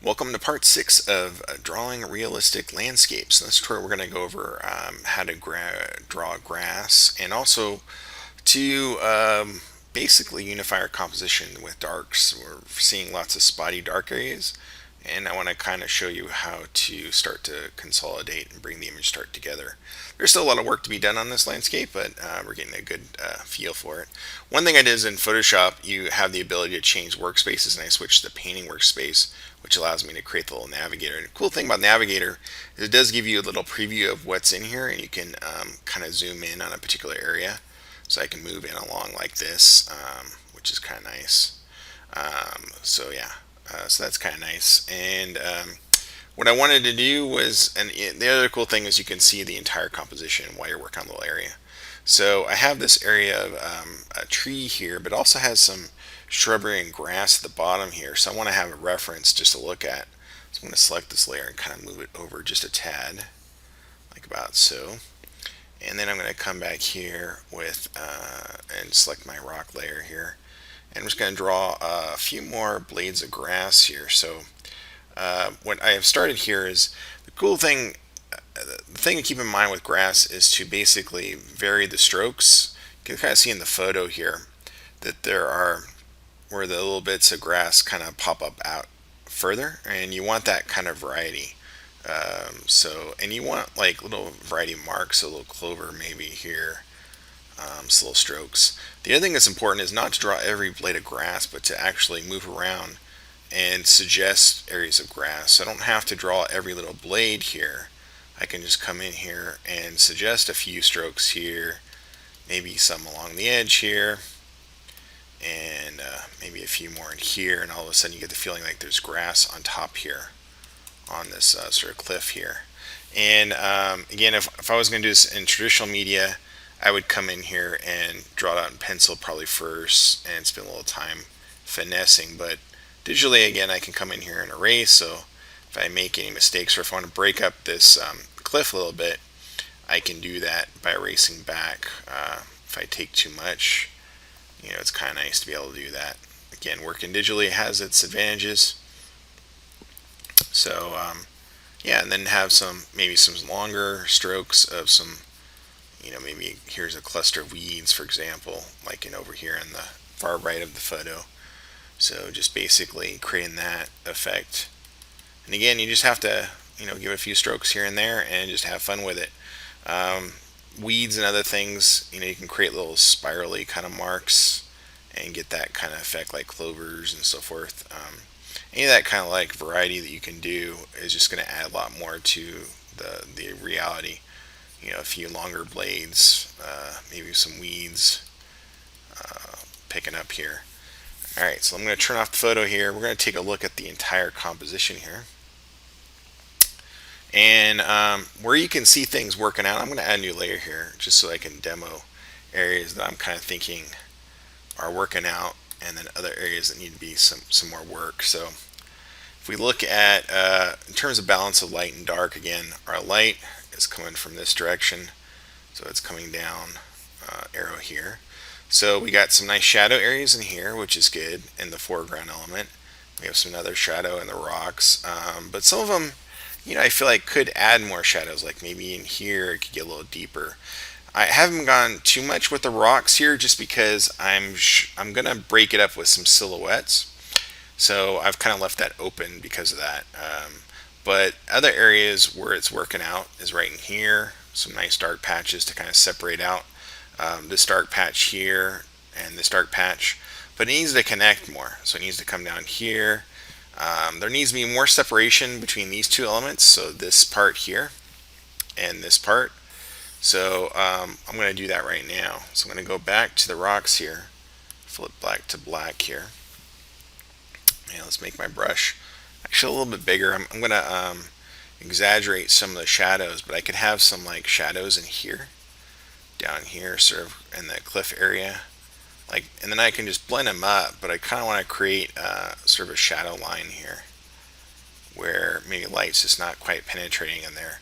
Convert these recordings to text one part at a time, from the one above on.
Welcome to part 6 of drawing realistic landscapes. In this tutorial, we're going to go over how to draw grass and also to basically unify our composition with darks. We're seeing lots of spotty dark areas, and I want to kind of show you how to start to consolidate and bring the image start together. There's still a lot of work to be done on this landscape, but we're getting a good feel for it. One thing I did is in Photoshop, you have the ability to change workspaces, and I switched to the painting workspace, which allows me to create the little navigator. And the cool thing about navigator is it does give you a little preview of what's in here, and you can kind of zoom in on a particular area. So I can move in along like this, which is kind of nice. So yeah, so that's kind of nice. And what I wanted to do was, and the other cool thing is you can see the entire composition while you're working on the little area. So I have this area of a tree here, but also has some shrubbery and grass at the bottom here. So I want to have a reference just to look at. So I'm going to select this layer and kind of move it over just a tad, like about so. And then I'm going to come back here with and select my rock layer here. And I'm just going to draw a few more blades of grass here. So what I have started here is the cool thing. The thing to keep in mind with grass is to basically vary the strokes. You can kind of see in the photo here that there are where the little bits of grass kind of pop up out further, and you want that kind of variety. And you want like little variety marks, a little clover maybe here, some little strokes. The other thing that's important is not to draw every blade of grass, but to actually move around and suggest areas of grass. So I don't have to draw every little blade here. I can just come in here and suggest a few strokes here, maybe some along the edge here, and maybe a few more in here, and all of a sudden you get the feeling like there's grass on top here on this sort of cliff here. And again, if I was going to do this in traditional media, I would come in here and draw it out in pencil probably first and spend a little time finessing. But digitally, again, I can come in here and erase. So if I make any mistakes, or if I want to break up this cliff a little bit, I can do that by erasing back. If I take too much, it's kind of nice to be able to do that. Again, working digitally has its advantages. So yeah, and then have maybe some longer strokes of some, maybe here's a cluster of weeds, for example, like in over here in the far right of the photo. So just basically creating that effect. And again, you just have to, give a few strokes here and there and just have fun with it. Weeds and other things, you can create little spirally kind of marks and get that kind of effect like clovers and so forth. Any of that kind of like variety that you can do is just going to add a lot more to the reality. A few longer blades, maybe some weeds picking up here. Alright, so I'm going to turn off the photo here. We're going to take a look at the entire composition here. And where you can see things working out, I'm going to add a new layer here just so I can demo areas that I'm kind of thinking are working out, and then other areas that need to be some more work. So if we look at in terms of balance of light and dark, again, our light is coming from this direction, so it's coming down arrow here. So we got some nice shadow areas in here, which is good in the foreground element. We have some other shadow in the rocks, but some of them, I feel like could add more shadows, like maybe in here it could get a little deeper. I haven't gone too much with the rocks here just because I'm gonna break it up with some silhouettes. So I've kind of left that open because of that. But other areas where it's working out is right in here. Some nice dark patches to kind of separate out this dark patch here and this dark patch. But it needs to connect more. So it needs to come down here. There needs to be more separation between these two elements. So this part here and this part. So I'm going to do that right now. So I'm going to go back to the rocks here, flip black to black here. And let's make my brush actually a little bit bigger. I'm going to exaggerate some of the shadows, but I could have some like shadows in here, down here, sort of in the cliff area. And then I can just blend them up, but I kind of want to create sort of a shadow line here where maybe light's just not quite penetrating in there.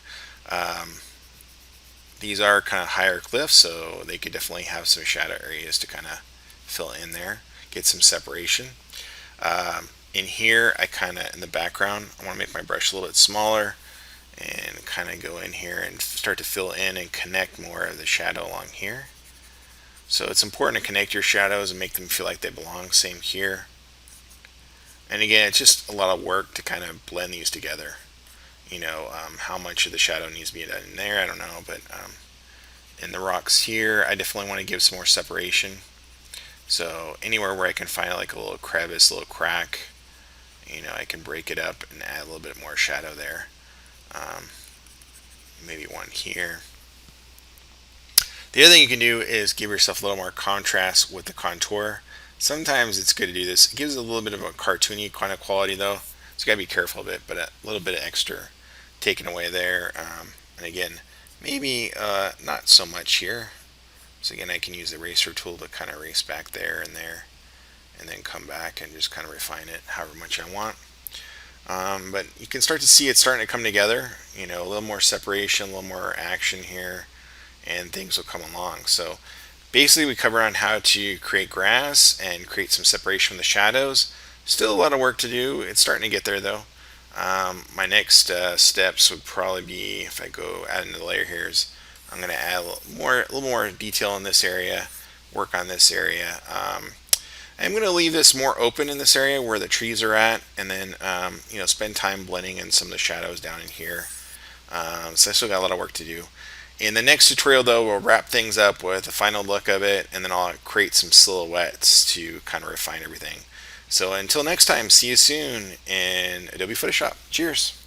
These are kind of higher cliffs, so they could definitely have some shadow areas to kind of fill in there, get some separation. In here, I kind of, in the background, I want to make my brush a little bit smaller and kind of go in here and start to fill in and connect more of the shadow along here. So it's important to connect your shadows and make them feel like they belong. Same here. And again, it's just a lot of work to kind of blend these together. How much of the shadow needs to be done in there, I don't know, but in the rocks here, I definitely want to give some more separation. So anywhere where I can find like a little crevice, a little crack, I can break it up and add a little bit more shadow there. Maybe one here. The other thing you can do is give yourself a little more contrast with the contour. Sometimes it's good to do this. It gives it a little bit of a cartoony kind of quality though, so you gotta be careful a bit, but a little bit of extra taken away there. And again, maybe not so much here. So again, I can use the eraser tool to kind of erase back there, and then come back and just kind of refine it however much I want. But you can start to see it starting to come together. A little more separation, a little more action here, and things will come along. So basically, we cover on how to create grass and create some separation from the shadows. Still a lot of work to do. It's starting to get there though. My next steps would probably be, if I go add into the layer here, is I'm going to add a little more detail in this area, work on this area. I'm going to leave this more open in this area where the trees are at, and then spend time blending in some of the shadows down in here. So I still got a lot of work to do. In the next tutorial though, we'll wrap things up with a final look of it, and then I'll create some silhouettes to kind of refine everything. So until next time, see you soon in Adobe Photoshop. Cheers!